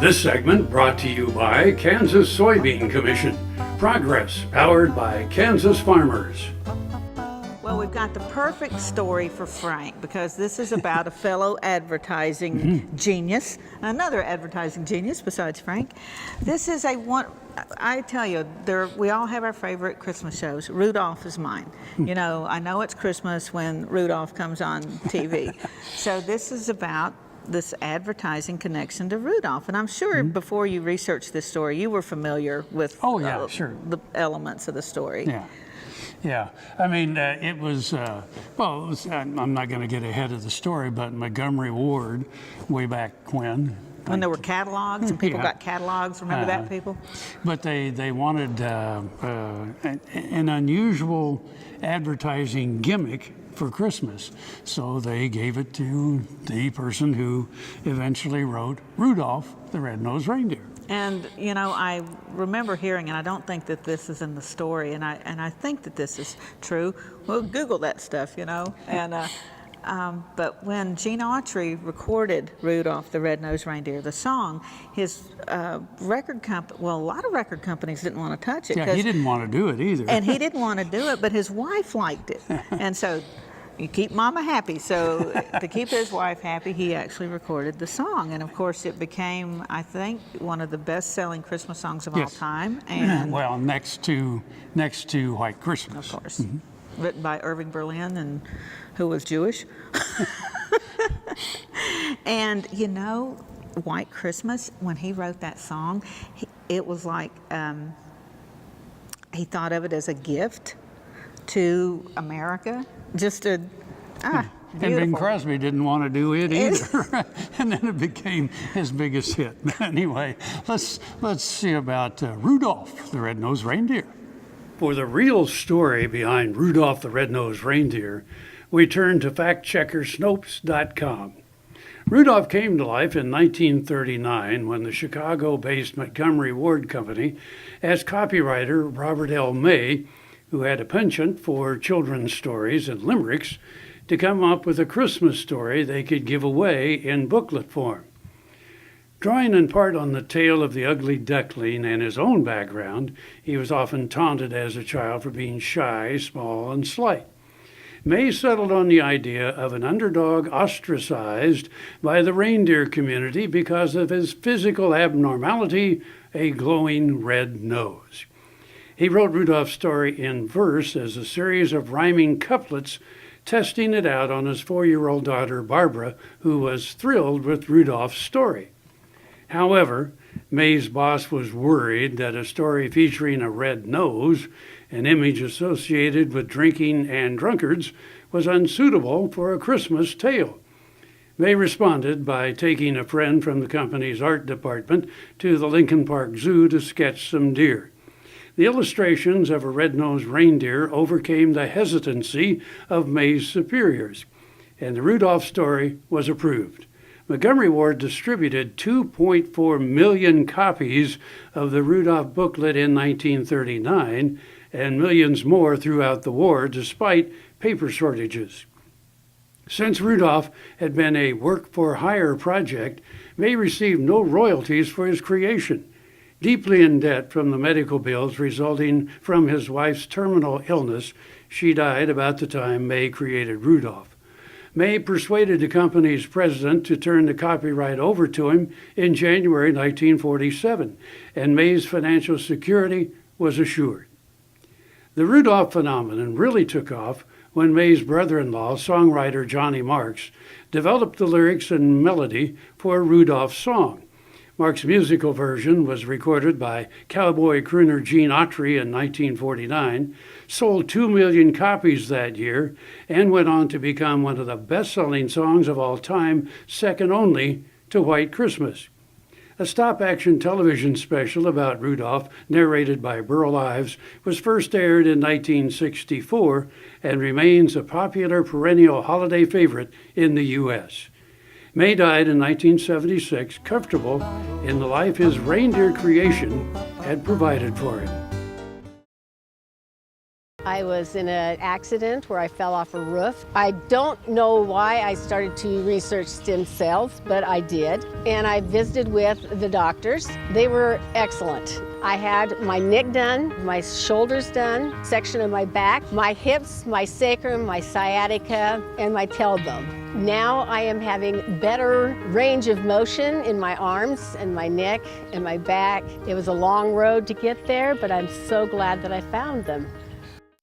This segment brought to you by Kansas Soybean Commission. Progress powered by Kansas farmers. Well, we've got the perfect story for Frank because this is about a fellow advertising genius, another advertising genius besides Frank. This is I tell you, we all have our favorite Christmas shows. Rudolph is mine. You know, I know it's Christmas when Rudolph comes on TV. So this is about this advertising connection to Rudolph. And I'm sure before you researched this story, you were familiar with the elements of the story. Yeah, I mean, it was, I'm not going to get ahead of the story, but Montgomery Ward, way back when there were catalogs and people got catalogs, remember that, people? But they wanted an unusual advertising gimmick for Christmas. So they gave it to the person who eventually wrote Rudolph the Red-Nosed Reindeer. And you know, I remember hearing, and I don't think that this is in the story, and I think that this is true. Well, Google that stuff, you know. And but when Gene Autry recorded Rudolph the Red-Nosed Reindeer, the song, his record company, well, a lot of record companies didn't want to touch it. Yeah, he didn't want to do it either. And he didn't want to do it, but his wife liked it, and so. You keep Mama happy. So to keep his wife happy, he actually recorded the song. And of course, it became, I think, one of the best-selling Christmas songs of all time. And well, next to White Christmas. Of course. Written by Irving Berlin, and who was Jewish. And you know, White Christmas, when he wrote that song, it was like he thought of it as a gift to America. And Bing Crosby didn't want to do it either. And then it became his biggest hit. Anyway, let's see about Rudolph the Red-Nosed Reindeer. For the real story behind Rudolph the Red-Nosed Reindeer, we turn to factcheckersnopes.com. Rudolph came to life in 1939 when the Chicago-based Montgomery Ward Company asked copywriter Robert L. May, who had a penchant for children's stories and limericks, to come up with a Christmas story they could give away in booklet form. Drawing in part on the tale of the ugly duckling and his own background, he was often taunted as a child for being shy, small, and slight. May settled on the idea of an underdog ostracized by the reindeer community because of his physical abnormality, a glowing red nose. He wrote Rudolph's story in verse as a series of rhyming couplets, testing it out on his 4-year-old daughter, Barbara, who was thrilled with Rudolph's story. However, May's boss was worried that a story featuring a red nose, an image associated with drinking and drunkards, was unsuitable for a Christmas tale. May responded by taking a friend from the company's art department to the Lincoln Park Zoo to sketch some deer. The illustrations of a red-nosed reindeer overcame the hesitancy of May's superiors, and the Rudolph story was approved. Montgomery Ward distributed 2.4 million copies of the Rudolph booklet in 1939, and millions more throughout the war, despite paper shortages. Since Rudolph had been a work-for-hire project, May received no royalties for his creation. Deeply in debt from the medical bills resulting from his wife's terminal illness, she died about the time May created Rudolph. May persuaded the company's president to turn the copyright over to him in January 1947, and May's financial security was assured. The Rudolph phenomenon really took off when May's brother-in-law, songwriter Johnny Marks, developed the lyrics and melody for Rudolph's song. Mark's musical version was recorded by cowboy crooner Gene Autry in 1949, sold 2 million copies that year, and went on to become one of the best-selling songs of all time, second only to White Christmas. A stop-action television special about Rudolph, narrated by Burl Ives, was first aired in 1964 and remains a popular perennial holiday favorite in the U.S. May died in 1976, comfortable in the life his reindeer creation had provided for him. I was in an accident where I fell off a roof. I don't know why I started to research stem cells, but I did. And I visited with the doctors. They were excellent. I had my neck done, my shoulders done, section of my back, my hips, my sacrum, my sciatica, and my tailbone. Now I am having better range of motion in my arms and my neck and my back. It was a long road to get there, but I'm so glad that I found them.